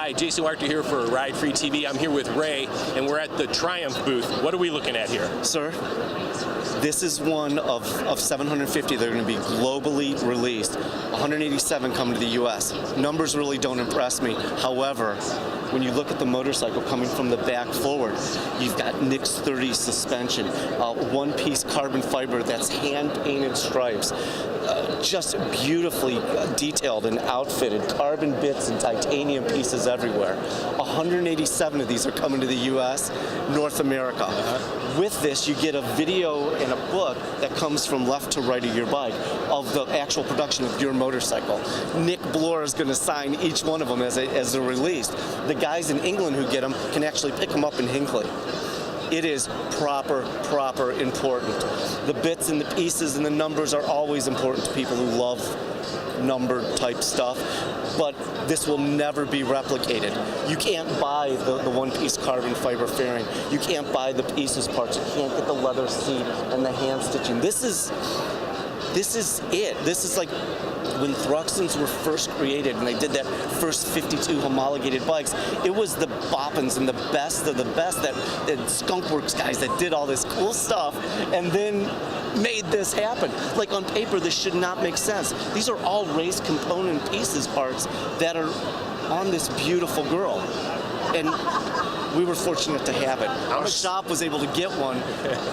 Hi, Jason Waechter here for Ride Free TV. I'm here with Ray, and we're at the Triumph booth. What are we looking at here? Sir, this is one of 750 that are going to be globally released. 187 coming to the US. Numbers really don't impress me. However, when you look at the motorcycle coming from the back forward, you've got Nix 30 suspension, one-piece carbon fiber that's hand-painted stripes, just beautifully detailed and outfitted, carbon bits and titanium pieces everywhere. 187 of these are coming to the US, North America. With this, you get a video and a book that comes from left to right of your bike of the actual production of your motorcycle. Nick Bloor is going to sign each one of them as they're released. The guys in England who get them can actually pick them up in Hinckley. It is proper important. The bits and the pieces and the numbers are always important to people who love numbered type stuff, but this will never be replicated. You can't buy the one-piece carbon fiber fairing. You can't buy the pieces parts. You can't get the leather seat and the hand stitching. This is it. This is like when Thruxtons were first created and they did that first 52 homologated bikes. It was the boppins and the best of the best, that Skunkworks guys that did all this cool stuff and then made this happen. Like on paper, this should not make sense. These are all race component pieces parts that are on this beautiful girl. And we were fortunate to have it. Our shop was able to get one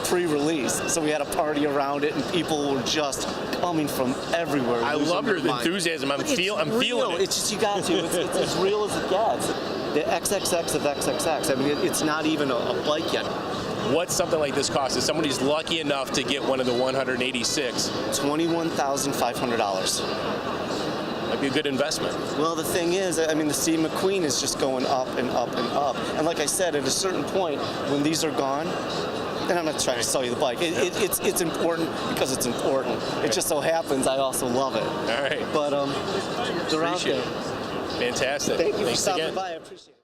pre-release, so we had a party around it, and people were just coming from everywhere. I love your enthusiasm. I'm feeling it. It's just, you got to. It's as real as it gets. The XXX of XXX. I mean, it's not even a bike yet. What's something like this cost? If somebody's lucky enough to get one of the 186, $21,500. Might be a good investment. Well, the thing is, I mean, the Steve McQueen is just going up and up and up. And like I said, at a certain point, when these are gone, then I'm not trying to sell you the bike. It's important because it's important. It just so happens I also love it. All right. But they're out there. Fantastic. Thank you Thanks for stopping again. by. I appreciate it.